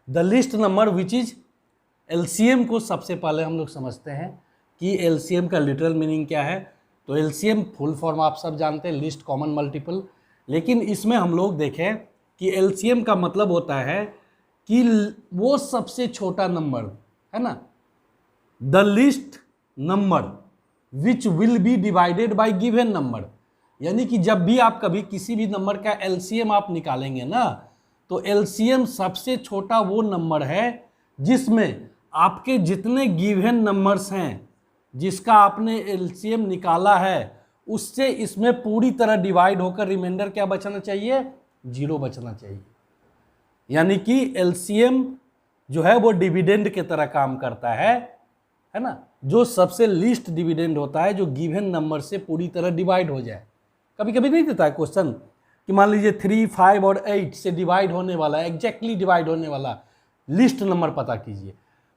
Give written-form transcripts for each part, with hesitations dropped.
The list number which is LCM को सबसे पहले हम लोग समझते हैं कि एलसीएम का लिटरल मीनिंग क्या है। तो एलसीएम फुल फॉर्म आप सब जानते हैं, लिस्ट कॉमन मल्टीपल। लेकिन इसमें हम लोग देखें कि एलसीएम का मतलब होता है कि वो सबसे छोटा नंबर है ना, the list number which will be divided by given number. यानी कि जब भी आप कभी किसी भी नंबर का एलसीएम आप निकालेंगे ना, तो एलसीएम सबसे छोटा वो नंबर है जिसमें आपके जितने गिवन नंबर्स हैं, जिसका आपने एलसीएम निकाला है, उससे इसमें पूरी तरह डिवाइड होकर रिमाइंडर क्या बचना चाहिए, 0 बचना चाहिए। यानी कि एलसीएम जो है वो डिविडेंड के तरह काम करता है ना, जो सबसे लीस्ट डिविडेंड होता है, जो गिवन नंबर से पूरी तरह डिवाइड हो जाए। कभी कभी नहीं देता है क्वेश्चन कि मान लीजिए 3, 5 और 8 से डिवाइड होने वाला, एग्जैक्टली डिवाइड होने वाला लिस्ट नंबर पता कीजिए।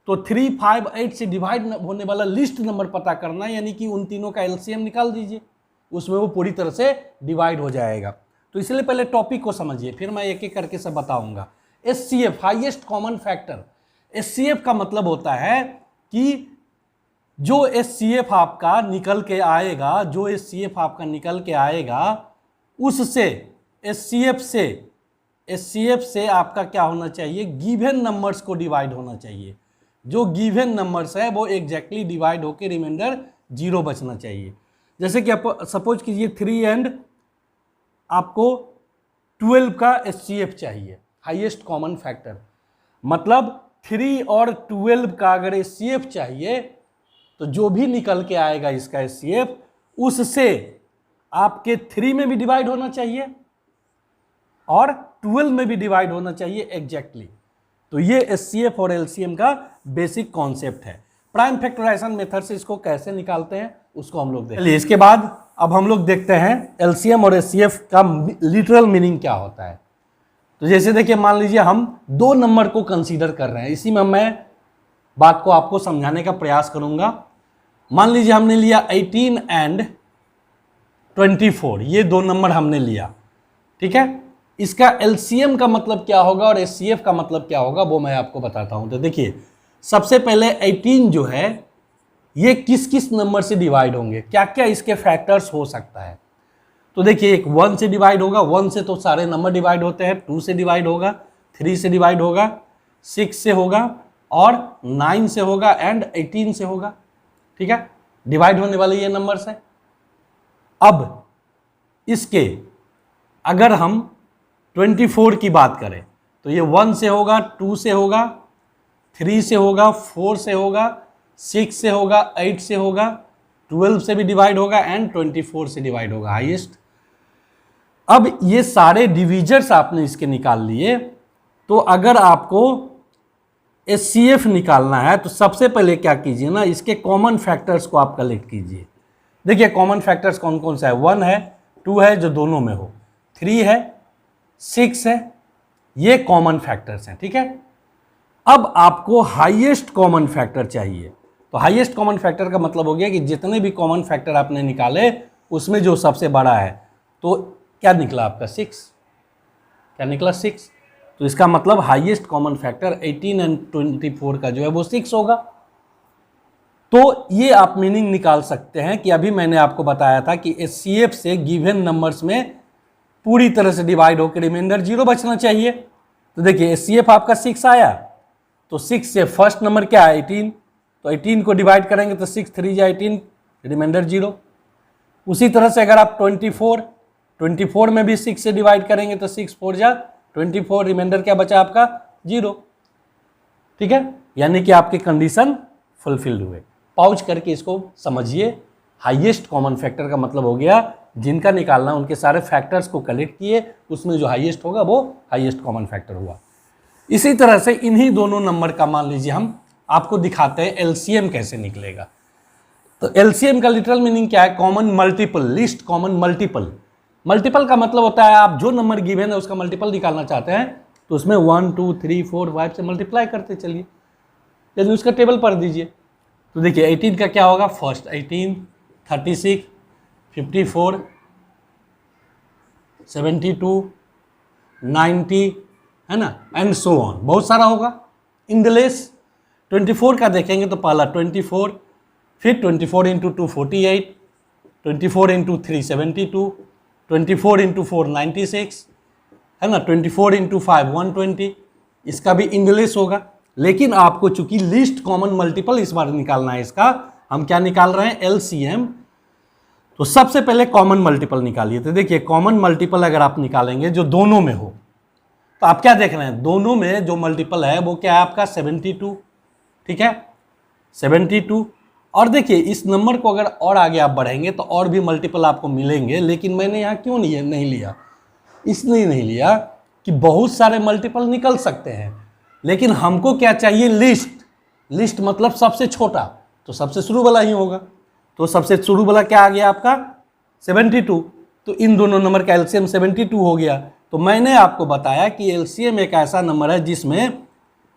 तो 3, 5, 8 से डिवाइड होने वाला लिस्ट नंबर पता करना, यानी कि उन तीनों का एलसीएम निकाल दीजिए, उसमें वो पूरी तरह से डिवाइड हो जाएगा। तो इसलिए पहले टॉपिक को समझिए, फिर मैं एक एक करके सब बताऊंगा। HCF, highest common factor. HCF का मतलब होता है कि जो एचसीएफ आपका निकल के आएगा, जो एचसीएफ आपका निकल के आएगा, उससे एचसीएफ से आपका क्या होना चाहिए, गिवन नंबर्स को डिवाइड होना चाहिए। जो गिवन नंबर्स है वो एग्जैक्टली डिवाइड होकर रिमाइंडर 0 बचना चाहिए। जैसे कि आप सपोज कीजिए 3 एंड आपको 12 का एचसीएफ चाहिए, हाईएस्ट कॉमन फैक्टर। मतलब 3 और 12 का अगर एचसीएफ चाहिए तो जो भी निकल के आएगा इसका एचसीएफ, उससे आपके 3 में भी डिवाइड होना चाहिए और 12 में भी डिवाइड होना चाहिए एग्जैक्टली। तो ये एचसीएफ और एलसीएम का बेसिक कॉन्सेप्ट है। प्राइम फैक्टराइजेशन मेथड से इसको कैसे निकालते हैं उसको हम लोग देखेंगे। इसके बाद अब हम लोग देखते हैं एलसीएम और एचसीएफ का लिटरल मीनिंग क्या होता है। तो जैसे देखिए, मान लीजिए हम 2 नंबर को कंसीडर कर रहे हैं, इसी में मैं बात को आपको समझाने का प्रयास करूंगा। मान लीजिए हमने लिया 18 एंड 24, ये 2 नंबर हमने लिया, ठीक है। इसका एलसीएम का मतलब क्या होगा और एचसीएफ का मतलब क्या होगा वो मैं आपको बताता हूं। तो देखिए, सबसे पहले 18 जो है ये किस किस नंबर से डिवाइड होंगे, क्या क्या इसके फैक्टर्स हो सकता है। तो देखिए, एक 1 से डिवाइड होगा, 1 से तो सारे नंबर डिवाइड होते हैं, 2 से डिवाइड होगा, 3 से डिवाइड होगा, 6 से होगा और 9 से होगा एंड 18 से होगा, ठीक है। डिवाइड होने वाले ये नंबर्स हैं। अब इसके अगर हम 24 की बात करें तो ये 1 से होगा, 2 से होगा, 3 से होगा, 4 से होगा, 6 से होगा, 8 से होगा, 12 से भी डिवाइड होगा एंड 24 से डिवाइड होगा हाईएस्ट। अब ये सारे डिविजर्स आपने इसके निकाल लिए। तो अगर आपको एचसीएफ निकालना है तो सबसे पहले क्या कीजिए ना, इसके कॉमन फैक्टर्स को आप कलेक्ट कीजिए। देखिए कॉमन फैक्टर्स कौन कौन सा है, 1 है, 2 है जो दोनों में हो, 3 है, 6 है, ये कॉमन फैक्टर्स हैं, ठीक है। अब आपको हाईएस्ट कॉमन फैक्टर चाहिए। तो हाईएस्ट कॉमन फैक्टर का मतलब हो गया कि जितने भी कॉमन फैक्टर आपने निकाले उसमें जो सबसे बड़ा है। तो क्या निकला आपका 6, क्या निकला 6। तो इसका मतलब हाईएस्ट कॉमन फैक्टर 18 एंड 24 का जो है वो 6 होगा। तो ये आप मीनिंग निकाल सकते हैं कि अभी मैंने आपको बताया था कि एचसीएफ से गिवन नंबर्स में पूरी तरह से डिवाइड होकर रिमाइंडर 0 बचना चाहिए। तो देखिए एचसीएफ आपका 6 आया, तो 6 से फर्स्ट नंबर क्या है 18, तो 18 को डिवाइड करेंगे तो 6 3 जा 18, रिमाइंडर 0। उसी तरह से अगर आप 24 में भी 6 से डिवाइड करेंगे तो 6 4 जा 24, रिमाइंडर क्या बचा आपका 0, ठीक है। यानी कि आपकी कंडीशन फुलफिल्ड हुए। पॉज करके इसको समझिए। हाईएस्ट कॉमन फैक्टर का मतलब हो गया जिनका निकालना उनके सारे फैक्टर्स को कलेक्ट किए, उसमें जो हाईएस्ट होगा वो हाईएस्ट कॉमन फैक्टर हुआ। इसी तरह से इन्हीं दोनों नंबर का मान लीजिए हम आपको दिखाते हैं एलसीएम कैसे निकलेगा। तो एलसीएम का लिटरल मीनिंग क्या है, common multiple, list common multiple. Multiple का मतलब होता है आप जो नंबर गिवन है उसका मल्टीपल निकालना चाहते हैं तो उसमें 1 2 3 4 5 से मल्टीप्लाई करते चलिए, यदि उसका टेबल पढ़ दीजिए। तो देखिए 18 का क्या होगा, फर्स्ट 18, 36, 54, 72, 90 है ना, एंड सो ऑन, बहुत सारा होगा। इन द लेस 24 का देखेंगे तो पहला 24, फिर 24 इंटू 2 48, 24 इंटू 3 72, 24 इंटू 4 96, है ना, 24 इंटू 5 120, इसका भी इन द लेस होगा। लेकिन आपको चूंकि लीस्ट कॉमन मल्टीपल इस बार निकालना है, इसका हम क्या निकाल रहे हैं, एलसीएम। तो सबसे पहले कॉमन मल्टीपल निकालिए। तो देखिए कॉमन मल्टीपल अगर आप निकालेंगे जो दोनों में हो, तो आप क्या देख रहे हैं, दोनों में जो मल्टीपल है वो क्या है आपका 72, ठीक है 72। और देखिए इस नंबर को अगर और आगे आप बढ़ेंगे तो और भी मल्टीपल आपको मिलेंगे, लेकिन मैंने यहाँ क्यों नहीं लिया, इसलिए नहीं लिया कि बहुत सारे मल्टीपल निकल सकते हैं, लेकिन हमको क्या चाहिए, लिस्ट मतलब सबसे छोटा, तो सबसे शुरू वाला ही होगा। तो सबसे शुरू वाला क्या आ गया आपका 72, तो इन दोनों नंबर का एलसीएम 72 हो गया। तो मैंने आपको बताया कि एलसीएम एक ऐसा नंबर है जिसमें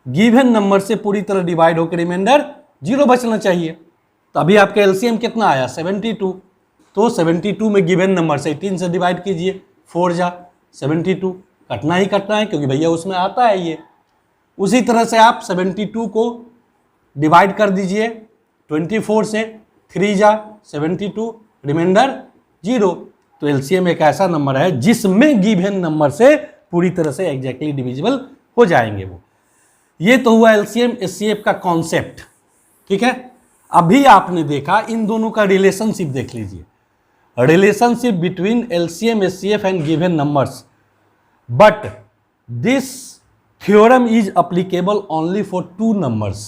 गिवन नंबर से पूरी तरह डिवाइड होकर रिमाइंडर 0 बचना चाहिए। तो अभी आपका एलसीएम कितना आया 72, तो 72 में गिवन नंबर से 18 से डिवाइड कीजिए, 4 जा 72, कटना ही कटना है क्योंकि भैया उसमें आता है ये। उसी तरह से आप 72 को डिवाइड कर दीजिए 24 से, 3 जा 72, रिमाइंडर 0। तो एलसीएम एक ऐसा नंबर है जिसमें गिवन नंबर से पूरी तरह से एग्जैक्टली डिविजिबल हो जाएंगे वो। ये तो हुआ एलसीएम एचसीएफ का कॉन्सेप्ट, ठीक है। अभी आपने देखा इन दोनों का रिलेशनशिप देख लीजिए, relationship between LCM HCF and given numbers, but this theorem is applicable only for 2 numbers.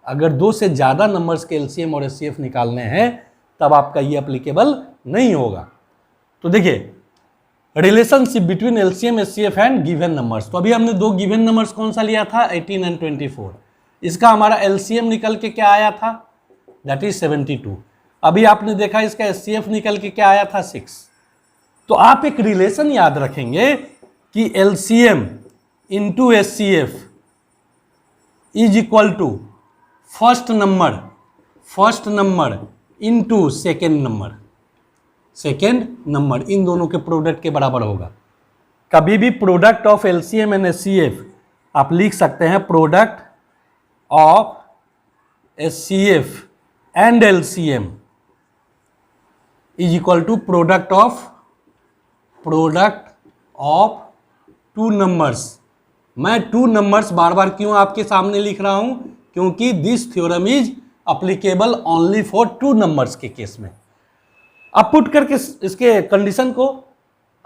अगर 2 से ज़्यादा नंबर्स के एलसीएम और एचसीएफ निकालने हैं तब आपका ये अप्लीकेबल नहीं होगा। तो देखिए relationship between LCM HCF and given numbers, तो अभी हमने 2 गिवन नंबर्स कौन सा लिया था 18 एंड 24, इसका हमारा एलसीएम निकल के क्या आया था, दैट इज 72। अभी आपने देखा इसका एचसीएफ निकल के क्या आया था 6। तो आप एक रिलेशन याद रखेंगे कि LCM into HCF is equal to first number into second number, इन दोनों के प्रोडक्ट के बराबर होगा। कभी भी product of LCM and HCF आप लिख सकते हैं product of HCF and LCM is equal to product of 2 numbers. मैं 2 नंबर्स बार बार क्यों आपके सामने लिख रहा हूं, क्योंकि this theorem is applicable only for 2 numbers के केस में। अब पुट करके इसके कंडीशन को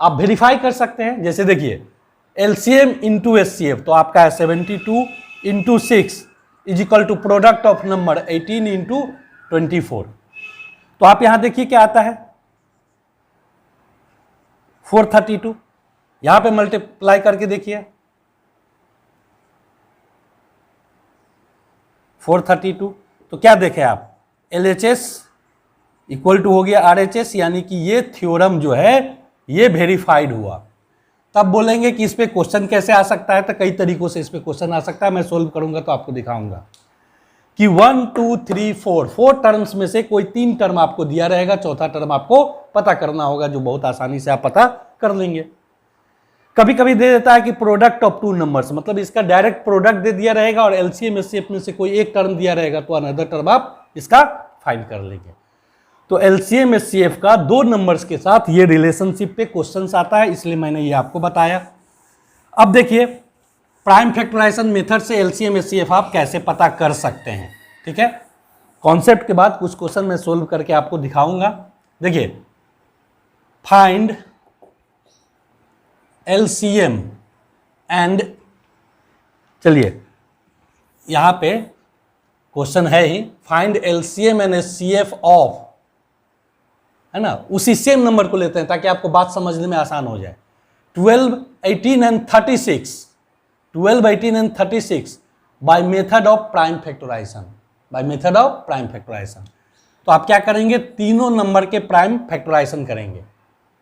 आप वेरीफाई कर सकते हैं। जैसे देखिए एलसीएम इंटू एचसीएफ, तो आपका है 72 into 6 is equal to product of number 18 into 24। तो आप यहां देखिए क्या आता है 432, यहां पे मल्टीप्लाई करके देखिए 432, तो क्या देखें आप LHS इक्वल टू हो गया RHS, यानी कि ये थ्योरम जो है ये वेरीफाइड हुआ। तब बोलेंगे कि इस पे क्वेश्चन कैसे आ सकता है, तो कई तरीकों से इस पे क्वेश्चन आ सकता है, मैं सोल्व करूंगा तो आपको दिखाऊंगा कि 1 2 3 4 टर्म्स में से कोई 3 टर्म आपको दिया रहेगा, चौथा टर्म आपको पता करना होगा, जो बहुत आसानी से आप पता कर लेंगे। कभी कभी दे देता है कि प्रोडक्ट ऑफ 2 नंबर्स, मतलब इसका डायरेक्ट प्रोडक्ट दे दिया रहेगा और एलसीएम एचसीएफ में से कोई एक टर्म दिया रहेगा, तो अनदर टर्म आप इसका फाइंड कर लेंगे। तो एलसीएम एचसीएफ का 2 नंबर्स के साथ ये रिलेशनशिप पे क्वेश्चंस आता है, इसलिए मैंने ये आपको बताया। अब देखिए प्राइम फैक्टराइजेशन मेथड से एलसीएम एचसीएफ आप कैसे पता कर सकते हैं, ठीक है। कॉन्सेप्ट के बाद कुछ क्वेश्चन मैं सोल्व करके आपको दिखाऊंगा। देखिए फाइंड एलसीएम एंड, चलिए यहां पे क्वेश्चन है ही, find LCM and HCF of, है ना, उसी सेम नंबर को लेते हैं ताकि आपको बात समझने में आसान हो जाए। 12 18 and 36 by method of prime factorization, तो आप क्या करेंगे, तीनों नंबर के प्राइम फैक्टराइजेशन करेंगे,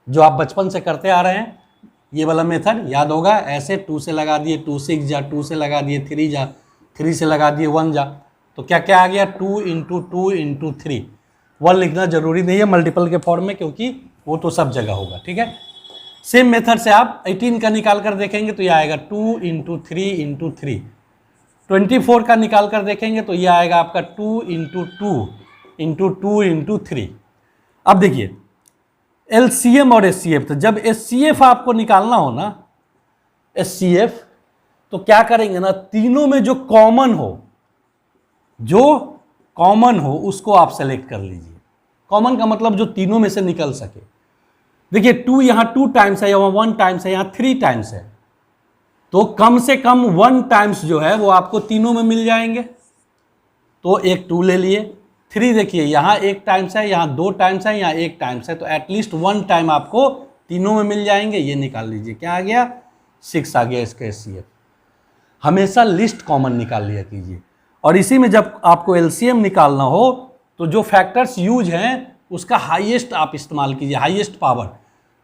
जो आप बचपन से करते आ रहे हैं। ये वाला मेथड याद होगा, ऐसे 2 से लगा दिए 2 6 जा, 2 से लगा दिए 3 जा, 3 से लगा दिए 1 जा, तो क्या क्या आ गया 2 इंटू 2 इंटू 3। 1 लिखना जरूरी नहीं है मल्टीपल के फॉर्म में, क्योंकि वो तो सब जगह होगा, ठीक है। सेम मेथड से आप 18 का निकाल कर देखेंगे तो ये आएगा 2 इंटू 3 इंटू 3। 24 का निकाल कर देखेंगे तो ये आएगा आपका 2 इंटू 2 इंटू 2 इंटू 3। अब देखिए LCM और SCF, तो जब SCF आपको निकालना हो ना, SCF, तो क्या करेंगे ना, तीनों में जो कॉमन हो उसको आप सेलेक्ट कर लीजिए। कॉमन का मतलब जो तीनों में से निकल सके। देखिए 2 यहाँ 2 टाइम्स है, यहाँ 1 टाइम्स है, यहाँ 3 टाइम्स है, तो कम से कम 1 टाइम्स जो है वो आपको तीनों में मिल जाएंगे। तो एक 2 ले लिए। 3 देखिए यहाँ 1 टाइम्स है, यहाँ 2 टाइम्स है, यहाँ 1 टाइम्स है, तो एटलीस्ट 1 टाइम आपको तीनों में मिल जाएंगे। ये निकाल लीजिए, क्या आ गया, 6 आ गया इसका SCF। हमेशा लिस्ट कॉमन निकाल लिया कीजिए। और इसी में जब आपको LCM निकालना हो तो जो फैक्टर्स यूज हैं उसका हाईएस्ट आप इस्तेमाल कीजिए, हाईएस्ट पावर,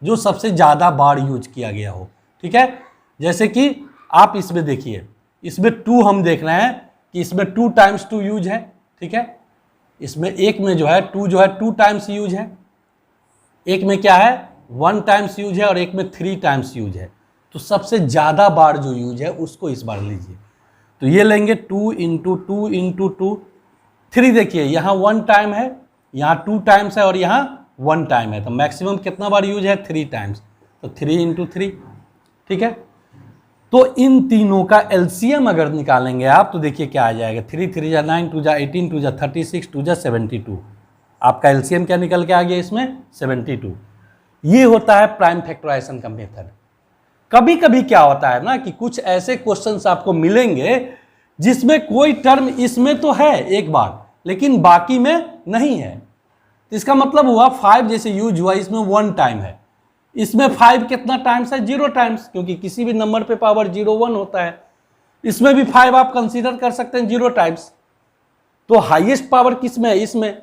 जो सबसे ज़्यादा बार यूज किया गया हो। ठीक है, जैसे कि आप इसमें देखिए, इसमें 2 हम देख रहे हैं कि इसमें 2 टाइम्स 2 यूज है। ठीक है, इसमें एक में जो है 2 जो है 2 टाइम्स यूज है, एक में क्या है 1 टाइम्स यूज है, और एक में 3 टाइम्स यूज है। तो सबसे ज़्यादा बार जो यूज है उसको इस बार लीजिए। तो ये लेंगे 2 इंटू 2 इंटू 2। 3 देखिए यहाँ 1 टाइम है, यहाँ 2 टाइम्स है, और यहाँ 1 टाइम है, तो मैक्सिमम कितना बार यूज है, 3 टाइम्स, तो 3 इंटू 3। ठीक है, तो इन तीनों का LCM अगर निकालेंगे आप तो देखिए क्या आ जाएगा, 3 3 जा 9, 2 जा 18, 2 जा 36, 2 जा 72। आपका LCM क्या निकल के आ गया इसमें, 72। ये होता है प्राइम फैक्टराइजेशन का मेथड। कभी कभी क्या होता है ना कि कुछ ऐसे क्वेश्चंस आपको मिलेंगे जिसमें कोई टर्म इसमें तो है एक बार, लेकिन बाकी में नहीं है। तो इसका मतलब हुआ 5 जैसे यूज हुआ, इसमें 1 टाइम है, इसमें 5 कितना टाइम्स है, 0 टाइम्स, क्योंकि किसी भी नंबर पे पावर 0 1 होता है। इसमें भी 5 आप कंसीडर कर सकते हैं 0 टाइम्स। तो हाईएस्ट पावर किस में है, इसमें।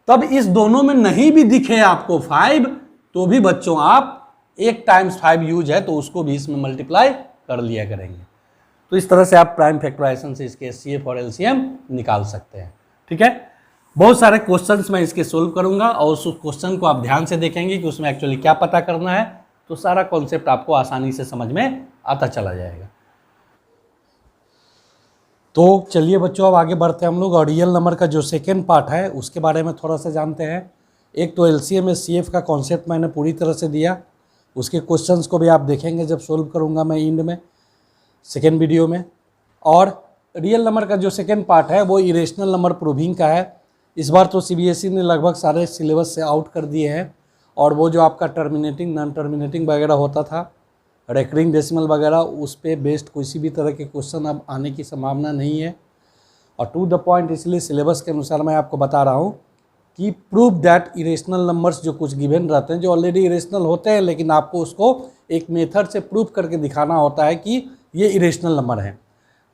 तब इस दोनों में नहीं भी दिखे आपको 5, तो भी बच्चों आप 1 टाइम्स 5 यूज है तो उसको भी इसमें मल्टीप्लाई कर लिया करेंगे। तो इस तरह से आप प्राइम फैक्टराइजेशन से इसके SCF और LCM निकाल सकते हैं। ठीक है, बहुत सारे क्वेश्चंस मैं इसके सोल्व करूंगा, और उस क्वेश्चन को आप ध्यान से देखेंगे कि उसमें एक्चुअली क्या पता करना है, तो सारा कॉन्सेप्ट आपको आसानी से समझ में आता चला जाएगा। तो चलिए बच्चों, अब आगे बढ़ते हैं हम लोग, और रियल नंबर का जो सेकेंड पार्ट है उसके बारे में थोड़ा सा जानते हैं। एक तो LCM SCF का कॉन्सेप्ट मैंने पूरी तरह से दिया, उसके क्वेश्चंस को भी आप देखेंगे जब सोल्व करूंगा मैं एंड में, सेकेंड वीडियो में। और रियल नंबर का जो सेकेंड पार्ट है वो इरेशनल नंबर प्रूविंग का है। इस बार तो CBSE ने लगभग सारे सिलेबस से आउट कर दिए हैं, और वो जो आपका टर्मिनेटिंग नॉन टर्मिनेटिंग वगैरह होता था, रेकरिंग डेसिमल वगैरह, उस पर बेस्ड किसी भी तरह के क्वेश्चन अब आने की संभावना नहीं है। और टू द पॉइंट इसलिए सिलेबस के अनुसार मैं आपको बता रहा हूँ कि प्रूव दैट इरेशनल नंबर्स जो कुछ गिवन रहते हैं, जो ऑलरेडी इरेशनल होते हैं, लेकिन आपको उसको एक मेथड से प्रूव करके दिखाना होता है कि ये इरेशनल नंबर है।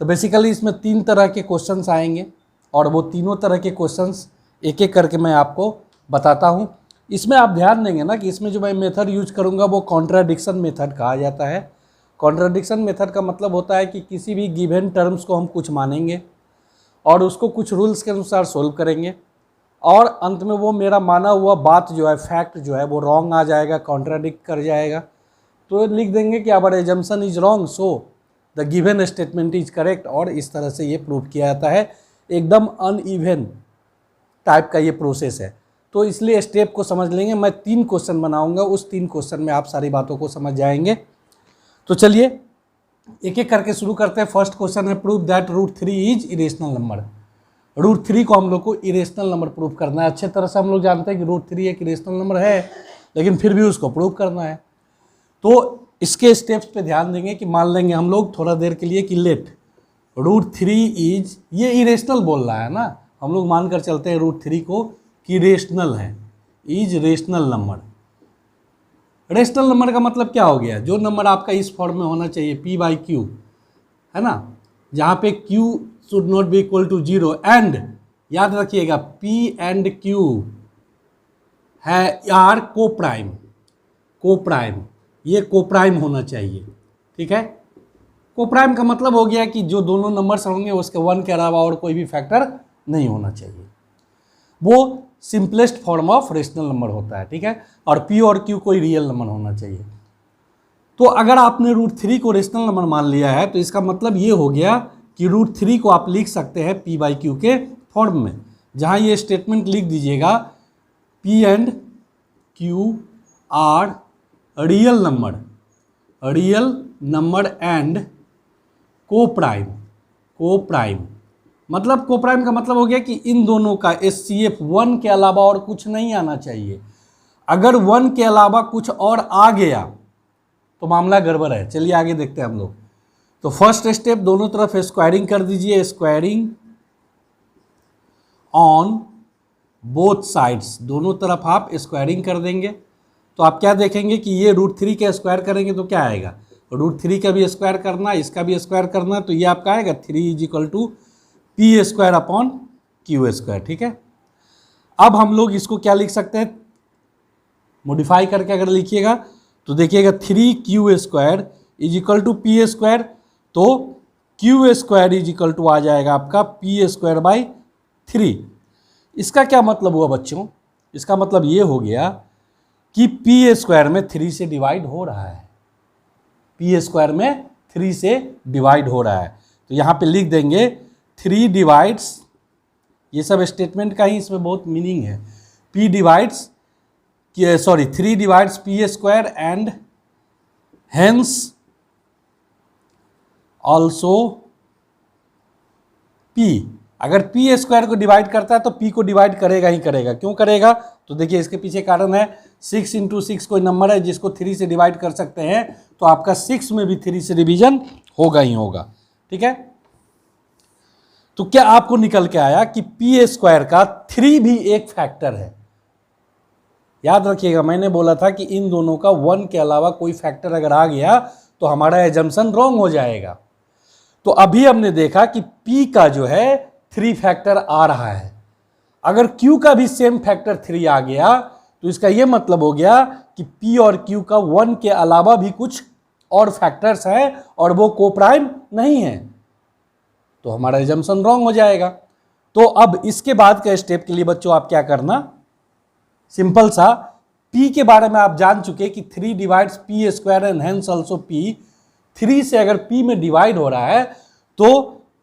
तो बेसिकली इसमें 3 तरह के क्वेश्चंस आएंगे, और वो तीनों तरह के क्वेश्चंस एक एक करके मैं आपको बताता हूँ। इसमें आप ध्यान देंगे ना कि इसमें जो मैं मेथड यूज करूँगा वो कॉन्ट्राडिक्शन मेथड कहा जाता है। कॉन्ट्राडिक्शन मेथड का मतलब होता है कि किसी भी गिवन टर्म्स को हम कुछ मानेंगे और उसको कुछ रूल्स के अनुसार सोल्व करेंगे, और अंत में वो मेरा माना हुआ बात जो है, फैक्ट जो है, वो रॉन्ग आ जाएगा, कॉन्ट्राडिक्ट कर जाएगा। तो लिख देंगे कि our assumption is wrong, so the given statement is correct, और इस तरह से ये प्रूव किया जाता है। एकदम अनइवन टाइप का ये प्रोसेस है। तो इसलिए स्टेप को समझ लेंगे। मैं 3 क्वेश्चन बनाऊंगा, उस 3 क्वेश्चन में आप सारी बातों को समझ जाएंगे। तो चलिए एक एक करके शुरू करते हैं। फर्स्ट क्वेश्चन है prove that √3 is irrational number. √3 को हम लोग को इरेशनल नंबर प्रूव करना है। अच्छे तरह से हम लोग जानते हैं कि √3 एक इरेशनल नंबर है, लेकिन फिर भी उसको प्रूव करना है। तो इसके स्टेप्स पे ध्यान देंगे कि मान लेंगे हम लोग थोड़ा देर के लिए कि लेट √3 इज, ये इरेशनल बोल रहा है ना, हम लोग मानकर चलते हैं √3 को कि रेशनल है, is rational number. Rational number का मतलब क्या हो गया, जो नंबर आपका इस फॉर्म में होना चाहिए P/Q, है ना, जहाँ पे Q should not be equal to 0, and याद रखिएगा P एंड Q है यार कोप्राइम, ये कोप्राइम होना चाहिए। ठीक है, कोप्राइम का मतलब हो गया कि जो दोनों नंबर्स होंगे उसके 1 के अलावा और कोई भी फैक्टर नहीं होना चाहिए। वो simplest form of rational number होता है। ठीक है, और P और Q कोई रियल नंबर होना चाहिए। तो अगर आपने √3 को रेशनल नंबर मान लिया है तो इसका मतलब ये हो गया कि √3 को आप लिख सकते हैं P/Q के फॉर्म में, जहाँ ये स्टेटमेंट लिख दीजिएगा P and Q are real number and coprime. मतलब कोप्राइम का मतलब हो गया कि इन दोनों का HCF 1 के अलावा और कुछ नहीं आना चाहिए। अगर 1 के अलावा कुछ और आ गया तो मामला गड़बड़ है। चलिए आगे देखते हैं हम लोग। तो फर्स्ट स्टेप, दोनों तरफ स्क्वायरिंग कर दीजिए, स्क्वायरिंग ऑन बोथ साइड्स, दोनों तरफ आप स्क्वायरिंग कर देंगे। तो आप क्या देखेंगे कि ये √3 का स्क्वायर करेंगे तो क्या आएगा, √3 का भी स्क्वायर करना, इसका भी स्क्वायर करना, तो ये आपका आएगा 3 = P²/Q²। ठीक है, अब हम लोग इसको क्या लिख सकते हैं, मॉडिफाई करके अगर लिखिएगा तो देखिएगा 3Q² = P², तो Q² आ जाएगा आपका P²/3। इसका क्या मतलब हुआ बच्चों, इसका मतलब ये हो गया कि P² में 3 से डिवाइड हो रहा है, P² में 3 से डिवाइड हो रहा है। तो यहाँ पे लिख देंगे 3 डिवाइड्स, ये सब स्टेटमेंट का ही इसमें बहुत मीनिंग है, 3 divides P² and hence also P। अगर P² को डिवाइड करता है तो P को डिवाइड करेगा ही करेगा। क्यों करेगा, तो देखिए इसके पीछे कारण है, 6 × 6 कोई नंबर है जिसको 3 से डिवाइड कर सकते हैं, तो आपका 6 में भी 3 से डिवीजन होगा ही होगा। ठीक है, तो क्या आपको निकल के आया कि P² का 3 भी एक फैक्टर है। याद रखिएगा, मैंने बोला था कि इन दोनों का 1 के अलावा कोई फैक्टर अगर आ गया तो हमारा एजम्पशन रॉन्ग हो जाएगा। तो अभी हमने देखा कि P का जो है 3 फैक्टर आ रहा है। अगर Q का भी सेम फैक्टर 3 आ गया तो इसका यह मतलब हो गया कि P और Q का 1 के अलावा भी कुछ और फैक्टर्स हैं और वो कोप्राइम नहीं है, तो हमारा एजम्पशन रॉन्ग हो जाएगा। तो अब इसके बाद के स्टेप के लिए बच्चों आप क्या करना, सिंपल सा, P के बारे में आप जान चुके कि 3 divides P² and hence also P। 3 से अगर P में डिवाइड हो रहा है तो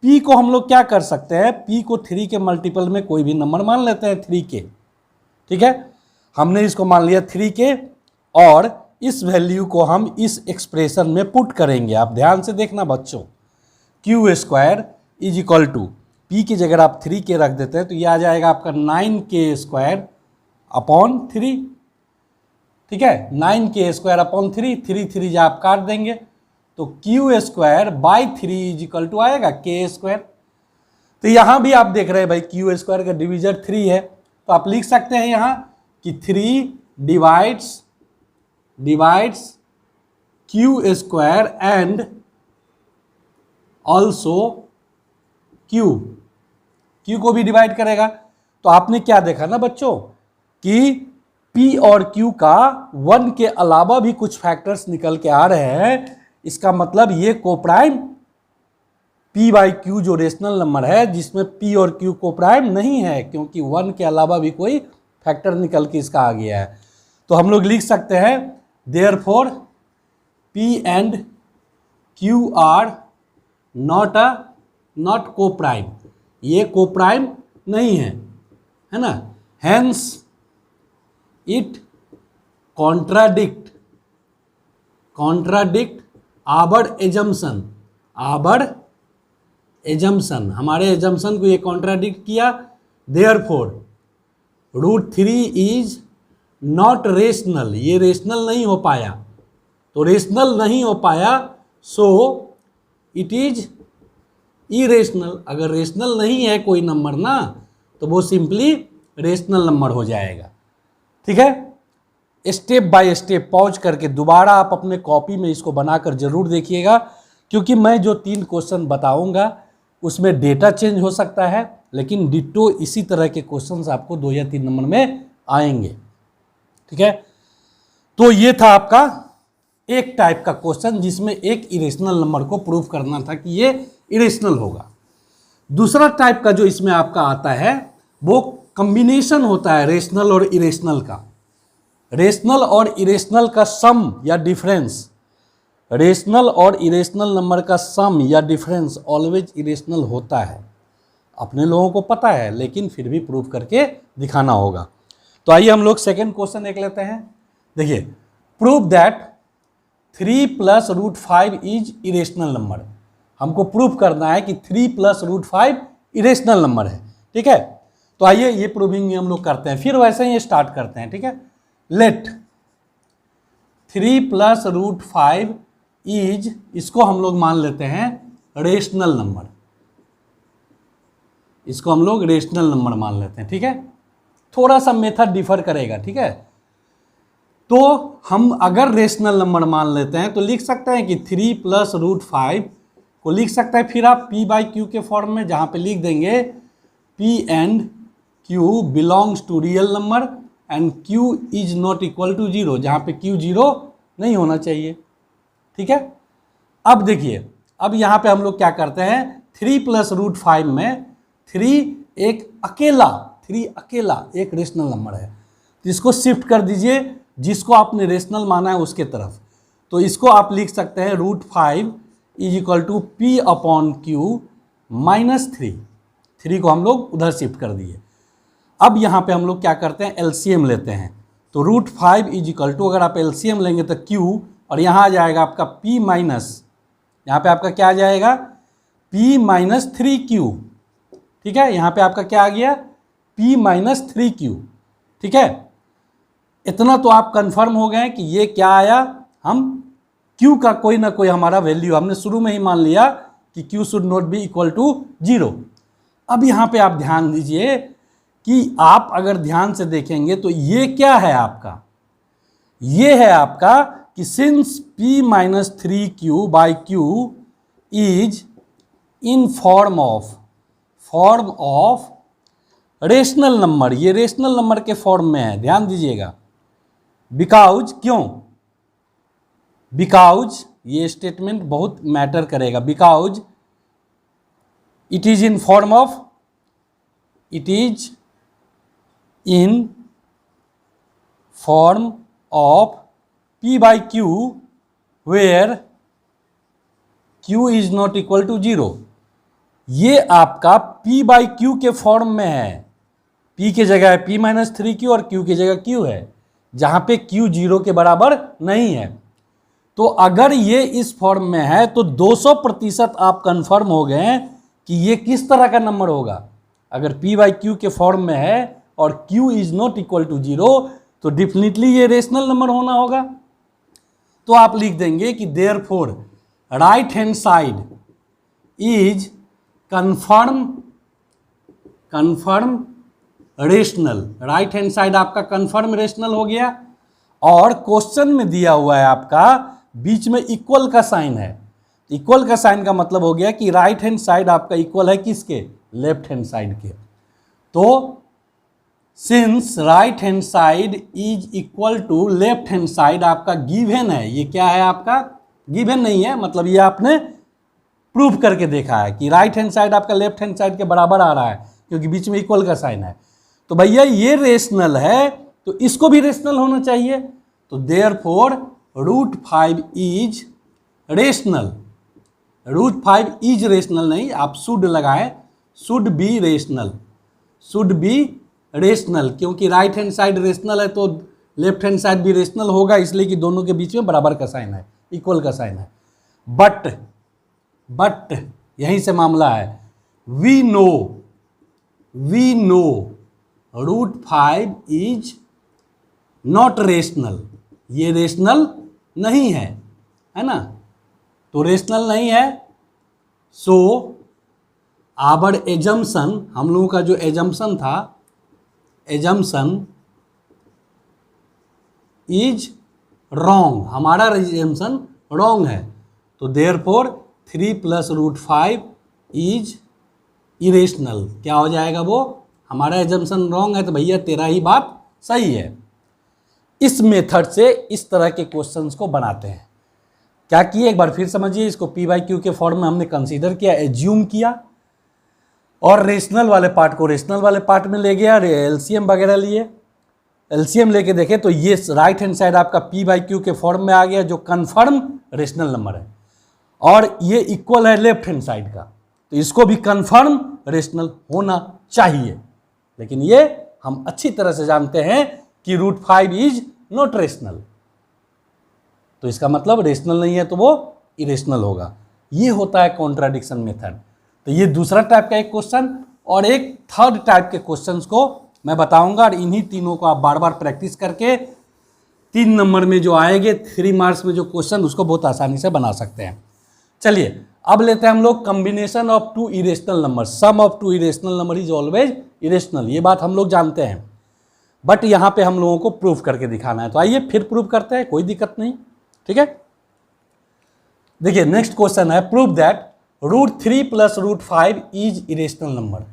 P को हम लोग क्या कर सकते हैं, P को 3 के मल्टीपल में कोई भी नंबर मान लेते हैं 3 के। ठीक है, हमने इसको मान लिया 3 के और इस वैल्यू को हम इस एक्सप्रेशन में पुट करेंगे। आप ध्यान से देखना बच्चों, Q² = P की जगह आप 3 के रख देते हैं तो यह आ जाएगा आपका 9K²/3। ठीक है, 9K²/3, 3 जा आप काट देंगे तो Q²/3 = आएगा K²। तो यहां भी आप देख रहे हैं भाई Q² का डिवीजर 3 है, तो आप लिख सकते हैं यहां कि 3 divides Q² and also Q को भी डिवाइड करेगा। तो आपने क्या देखा ना बच्चों कि P और Q का 1 के अलावा भी कुछ फैक्टर्स निकल के आ रहे हैं। इसका मतलब ये कोप्राइम P/Q जो रेशनल नंबर है जिसमें P और Q कोप्राइम नहीं है, क्योंकि 1 के अलावा भी कोई फैक्टर निकल के इसका आ गया है। तो हम लोग लिख सकते हैं therefore P and Q are not coprime, ये कोप्राइम नहीं है ना। Hence it contradict our assumption, हमारे एजम्पशन को ये कॉन्ट्राडिक्ट किया। देयरफॉर √3 इज नॉट रेशनल, ये रेशनल नहीं हो पाया, तो रेशनल नहीं हो पाया सो इट इज इरेशनल। अगर रेशनल नहीं है कोई नंबर ना तो वो सिंपली रेशनल नंबर हो जाएगा। ठीक है, स्टेप बाय स्टेप पॉज करके दोबारा आप अपने कॉपी में इसको बनाकर जरूर देखिएगा, क्योंकि मैं जो 3 क्वेश्चन बताऊंगा उसमें डेटा चेंज हो सकता है, लेकिन डिट्टो इसी तरह के क्वेश्चंस आपको 2 या 3 नंबर में आएंगे। ठीक है, तो ये था आपका एक टाइप का क्वेश्चन जिसमें एक इरेशनल नंबर को प्रूव करना था कि ये इरेशनल होगा। दूसरा टाइप का जो इसमें आपका आता है वो कॉम्बिनेशन होता है रेशनल और इरेशनल का। रेशनल और इरेशनल का सम या डिफरेंस, रेशनल और इरेशनल नंबर का सम या डिफरेंस ऑलवेज इरेशनल होता है। अपने लोगों को पता है, लेकिन फिर भी प्रूव करके दिखाना होगा। तो आइए हम लोग सेकेंड क्वेश्चन एक लेते हैं। देखिए, prove that 3 + √5 is irrational number. हमको प्रूव करना है कि 3 + √5 इरेशनल नंबर है। ठीक है, तो आइए ये प्रूविंग हम लोग करते हैं, फिर वैसे ही स्टार्ट करते हैं। ठीक है, लेट 3 + √5 इज, इसको हम लोग मान लेते हैं रेशनल नंबर, इसको हम लोग रेशनल नंबर मान लेते हैं। ठीक है, थोड़ा सा मेथड डिफर करेगा। ठीक है, तो हम अगर रेशनल नंबर मान लेते हैं तो लिख सकते हैं कि 3 + √5 को लिख सकते हैं फिर आप P/Q के फॉर्म में, जहाँ पे लिख देंगे P and Q belongs to real number and Q is not equal to 0, जहाँ पे Q 0 नहीं होना चाहिए। ठीक है, अब देखिए, अब यहाँ पे हम लोग क्या करते हैं, 3 + √5 में 3 एक अकेला एक रेशनल नंबर है, तो इसको शिफ्ट कर दीजिए जिसको आपने रेशनल माना है उसके तरफ। तो इसको आप लिख सकते हैं √5 = P/Q -3 को हम लोग उधर शिफ्ट कर दिए। अब यहाँ पे हम लोग क्या करते हैं, एलसीएम लेते हैं। तो √5 अगर आप एलसीएम लेंगे तो Q, और यहाँ आ जाएगा आपका P माइनस, यहाँ पे आपका क्या आ जाएगा, P - 3Q। ठीक है, यहाँ पे आपका क्या आ गया, P - 3Q। ठीक है, इतना तो आप कंफर्म हो गए कि ये क्या आया, हम Q का कोई ना कोई हमारा वैल्यू हमने शुरू में ही मान लिया कि Q should not be equal to 0। अब यहाँ पे आप ध्यान दीजिए कि आप अगर ध्यान से देखेंगे तो ये क्या है आपका, ये है आपका कि since P - 3Q/Q is in form of rational number, ये रेशनल नंबर के फॉर्म में है, ध्यान दीजिएगा। बिकॉज, क्यों, बिकॉज ये स्टेटमेंट बहुत मैटर करेगा, because it is in form of P/Q where Q is not equal to 0। ये आपका P/Q के फॉर्म में है, P के जगह है P - 3Q और Q की जगह Q है, जहाँ पे Q 0 के बराबर नहीं है। तो अगर ये इस फॉर्म में है तो 200% आप कंफर्म हो गए कि ये किस तरह का नंबर होगा। अगर P/Q के फॉर्म में है और Q is not equal to 0 तो डेफिनेटली ये रेशनल नंबर होना होगा। तो आप लिख देंगे कि therefore right hand side is confirm rational, right hand side आपका कन्फर्म रेशनल हो गया। और क्वेश्चन में दिया हुआ है आपका बीच में इक्वल का साइन है, इक्वल का साइन का मतलब हो गया कि राइट हैंड साइड आपका इक्वल है किसके, लेफ्ट हैंड साइड के। तो since right hand side is equal to left hand side आपका गिवन है, ये क्या है आपका, गिवन नहीं है, मतलब ये आपने प्रूव करके देखा है कि राइट हैंड साइड आपका लेफ्ट हैंड साइड के बराबर आ रहा है, क्योंकि बीच में इक्वल का साइन है। तो भैया ये रेशनल है तो इसको भी रेशनल होना चाहिए। तो therefore √5 is rational, √5 is rational नहीं, आप शुड लगाएं, should be rational, should be rational, क्योंकि राइट हैंड साइड रेशनल है तो लेफ्ट हैंड साइड भी रेशनल होगा, इसलिए कि दोनों के बीच में बराबर का साइन है, इक्वल का साइन है। बट यहीं से मामला है, we know √5 is not rational, ये रेशनल नहीं है, है ना, तो रेशनल नहीं है। सो आवर एजम्पशन, हम लोगों का जो एजम्पशन था, एजम्पशन इज रॉन्ग, हमारा एजम्पशन रॉन्ग है। तो देयरफॉर 3 + √5 इज इरेशनल, क्या हो जाएगा वो, हमारा एजम्पशन रॉन्ग है तो भैया तेरा ही बात सही है। इस मेथड से इस तरह के क्वेश्चंस को बनाते हैं। क्या किए एक बार फिर समझिए, इसको P/Q के फॉर्म में हमने कंसीडर किया, एज्यूम किया, और रेशनल वाले पार्ट को रेशनल वाले पार्ट में ले गया, एलसीएम वगैरह लिए, एलसीएम लेके देखे तो ये राइट हैंड साइड आपका P/Q के फॉर्म में आ गया, जो कन्फर्म रेशनल नंबर है, और ये इक्वल है लेफ्ट हैंड साइड का, तो इसको भी कंफर्म रेशनल होना चाहिए। लेकिन ये हम अच्छी तरह से जानते हैं कि √5 इज नॉट रेशनल, तो इसका मतलब रेशनल नहीं है तो वो इरेशनल होगा। ये होता है कॉन्ट्राडिक्शन मेथड। तो ये दूसरा टाइप का एक क्वेश्चन, और एक थर्ड टाइप के क्वेश्चंस को मैं बताऊंगा, और इन्हीं तीनों को आप बार बार प्रैक्टिस करके 3 नंबर में जो आएंगे 3 मार्क्स में जो क्वेश्चन, उसको बहुत आसानी से बना सकते हैं। चलिए अब लेते हैं हम लोग combination of 2 irrational number. Sum of 2 irrational number is always irrational, ये बात हम लोग जानते हैं, बट यहाँ पे हम लोगों को प्रूफ करके दिखाना है। तो आइए फिर प्रूफ करते हैं, कोई दिक्कत नहीं, ठीक है। देखिए नेक्स्ट क्वेश्चन है, prove that √3 + √5 is irrational number.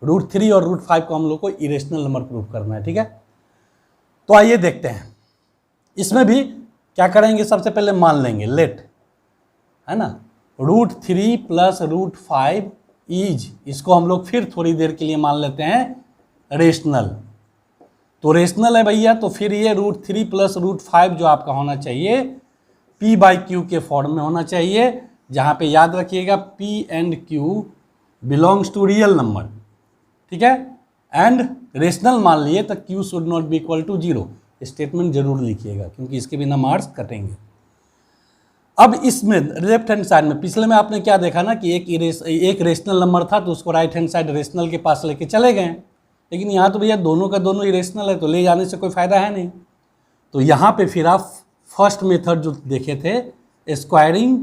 √3 और √5 को हम लोग को इरेशनल नंबर प्रूव करना है, ठीक है। तो आइए देखते हैं, इसमें भी क्या करेंगे, सबसे पहले मान लेंगे लेट, है ना, √3 + √5 इज, इसको हम लोग फिर थोड़ी देर के लिए मान लेते हैं रेशनल। तो रेशनल है भैया, तो फिर ये √3 + √5 जो आपका होना चाहिए P/Q के फॉर्म में होना चाहिए, जहाँ पे याद रखिएगा P and Q belongs to real number, ठीक है, एंड रेशनल मान लिए तो Q should not be equal to 0। Statement जरूर लिखिएगा क्योंकि इसके बिना मार्क्स कटेंगे। अब इसमें लेफ्ट हैंड साइड में, पिछले में आपने क्या देखा ना कि एक रेशनल नंबर था तो उसको राइट हैंड साइड रेशनल के पास लेके चले गए, लेकिन यहाँ तो भैया दोनों का दोनों इरेशनल है, तो ले जाने से कोई फ़ायदा है नहीं। तो यहाँ पे फिर आप फर्स्ट मेथड जो देखे थे, स्क्वायरिंग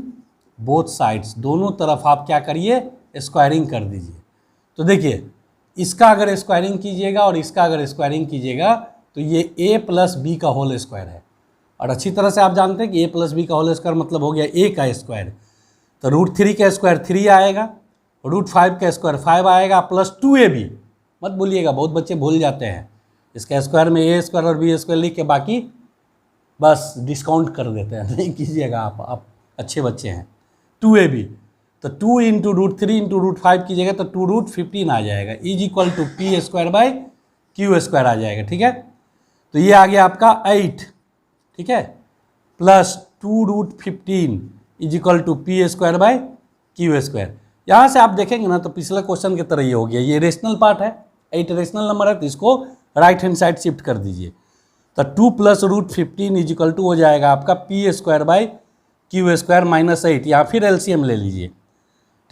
बोथ साइड्स, दोनों तरफ आप क्या करिए, स्क्वायरिंग कर दीजिए। तो देखिए इसका अगर स्क्वायरिंग कीजिएगा और इसका अगर स्क्वायरिंग कीजिएगा तो ये a + b का होल स्क्वायर है, और अच्छी तरह से आप जानते हैं कि a + b का होल स्क्वायर मतलब हो गया a का स्क्वायर। तो √3 का स्क्वायर 3 आएगा, √5 का स्क्वायर 5 आएगा, प्लस 2ab, मत भूलिएगा, बहुत बच्चे भूल जाते हैं, इसके स्क्वायर में a स्क्वायर और b स्क्वायर लिख के बाकी बस डिस्काउंट कर देते हैं, नहीं कीजिएगा आप अच्छे बच्चे हैं। 2ab, तो 2 × √3 × √5 कीजिएगा तो 2√15 आ जाएगा, is equal to P² / Q² आ जाएगा, ठीक है। तो ये आ गया आपका 8, ठीक है, plus 2√15 is equal to P² / Q²। यहाँ से आप देखेंगे ना तो पिछले क्वेश्चन की तरह ये हो गया, ये रेशनल पार्ट है, 8 रेशनल नंबर है, तो इसको राइट हैंड साइड शिफ्ट कर दीजिए। तो 2 + √15 इज इक्वल टू हो जाएगा आपका P² / Q² - 8, या फिर LCM ले लीजिए,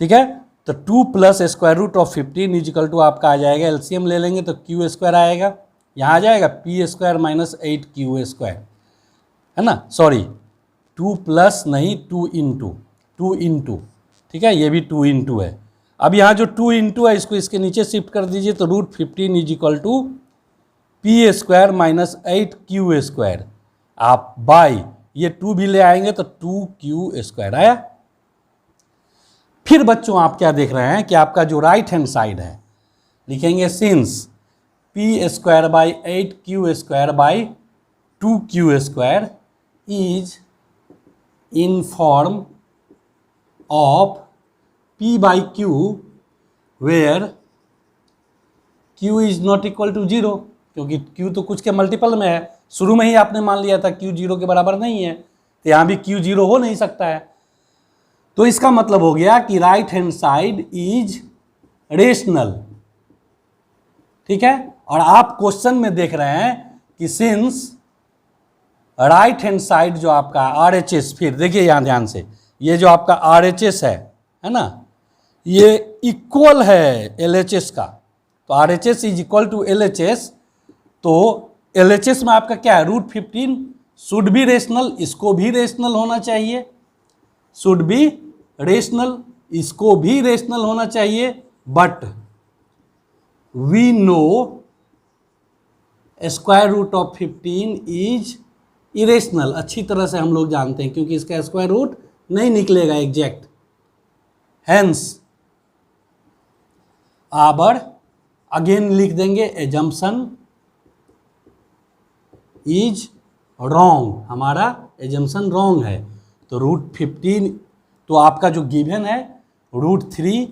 ठीक है। तो 2 + √15 इज इक्वल टू आपका आ जाएगा, LCM ले लेंगे तो Q² आएगा, यहाँ आ जाएगा P² - 8 Q², है ना, सॉरी 2 प्लस नहीं 2 इंटू, ठीक है, ये भी 2 इंटू है। अब यहाँ जो 2 इंटू है इसको इसके नीचे शिफ्ट कर दीजिए, तो √15 is equal to P² - 8 Q², आप बाई ये 2 भी ले आएंगे तो 2Q² आया। फिर बच्चों आप क्या देख रहे हैं कि आपका जो राइट हैंड साइड है लिखेंगे since P² / 8 Q² / 2Q² is in form of P/Q where Q is not equal to 0, क्योंकि Q तो कुछ के मल्टीपल में है, शुरू में ही आपने मान लिया था Q 0 के बराबर नहीं है, तो यहाँ भी Q 0 हो नहीं सकता है। तो इसका मतलब हो गया कि right hand side is rational, ठीक है। और आप क्वेश्चन में देख रहे हैं कि सिंस राइट हैंड साइड जो आपका RHS, फिर देखिए यहाँ ध्यान से, ये जो आपका RHS है ना, ये इक्वल है LHS का, तो RHS is equal to LHS, तो LHS में आपका क्या है, √15 शुड बी रेशनल, इसको भी रेशनल होना चाहिए, शुड बी रेशनल, इसको भी रेशनल होना चाहिए, but we know √15 is irrational, अच्छी तरह से हम लोग जानते हैं क्योंकि इसका स्क्वायर रूट नहीं निकलेगा एग्जैक्ट, हैंस आवर अगेन लिख देंगे एजम्पशन इज रॉन्ग, हमारा एजम्पशन रॉन्ग है। तो √15 तो आपका जो गिवन है √3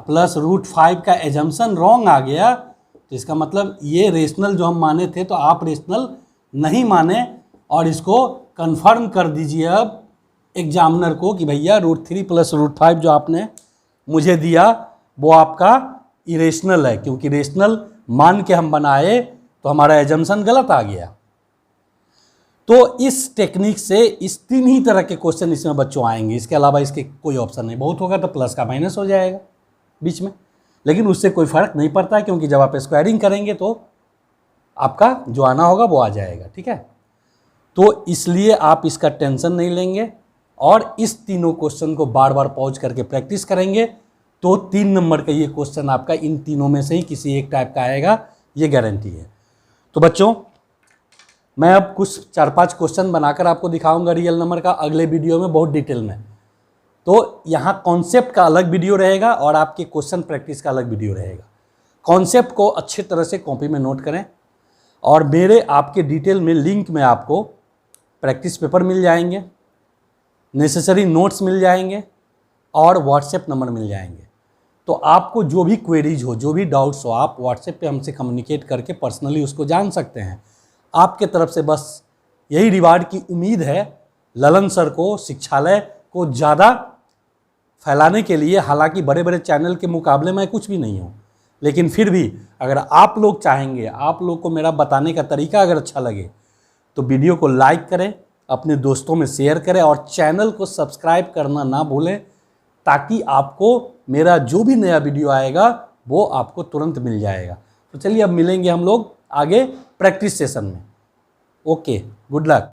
प्लस √5 का एजम्पशन रॉन्ग आ गया, तो इसका मतलब ये रेशनल जो हम माने थे तो आप रेशनल नहीं माने, और इसको कंफर्म कर दीजिए अब एग्जामिनर को कि भैया √3 + √5 जो आपने मुझे दिया वो आपका इरेशनल है, क्योंकि रेशनल मान के हम बनाए तो हमारा एजम्पशन गलत आ गया। तो इस टेक्निक से इस 3 ही तरह के क्वेश्चन इसमें बच्चों आएंगे, इसके अलावा इसके कोई ऑप्शन नहीं। बहुत होगा तो प्लस का माइनस हो जाएगा बीच में, लेकिन उससे कोई फ़र्क नहीं पड़ता है, क्योंकि जब आप स्क्वायरिंग करेंगे तो आपका जो आना होगा वो आ जाएगा। ठीक है, तो इसलिए आप इसका टेंशन नहीं लेंगे और इस तीनों क्वेश्चन को बार बार पॉज करके प्रैक्टिस करेंगे तो 3 नंबर का ये क्वेश्चन आपका इन तीनों में से ही किसी एक टाइप का आएगा, ये गारंटी है। तो बच्चों मैं अब कुछ 4-5 क्वेश्चन बनाकर आपको दिखाऊंगा रियल नंबर का अगले वीडियो में बहुत डिटेल में। तो यहाँ कॉन्सेप्ट का अलग वीडियो रहेगा और आपके क्वेश्चन प्रैक्टिस का अलग वीडियो रहेगा। कॉन्सेप्ट को अच्छी तरह से कॉपी में नोट करें और मेरे आपके डिटेल में लिंक में आपको प्रैक्टिस पेपर मिल जाएंगे, नेसेसरी नोट्स मिल जाएंगे और व्हाट्सएप नंबर मिल जाएंगे। तो आपको जो भी क्वेरीज हो, जो भी डाउट्स हो, आप व्हाट्सएप पे हमसे कम्युनिकेट करके पर्सनली उसको जान सकते हैं। आपके तरफ से बस यही रिवार्ड की उम्मीद है ललन सर को, शिक्षालय को ज़्यादा फैलाने के लिए। हालांकि बड़े बड़े चैनल के मुकाबले मैं कुछ भी नहीं हूँ, लेकिन फिर भी अगर आप लोग चाहेंगे, आप लोग को मेरा बताने का तरीका अगर अच्छा लगे तो वीडियो को लाइक करें, अपने दोस्तों में शेयर करें और चैनल को सब्सक्राइब करना ना भूलें, ताकि आपको मेरा जो भी नया वीडियो आएगा वो आपको तुरंत मिल जाएगा। तो चलिए अब मिलेंगे हम लोग आगे प्रैक्टिस सेशन में। Okay, good luck.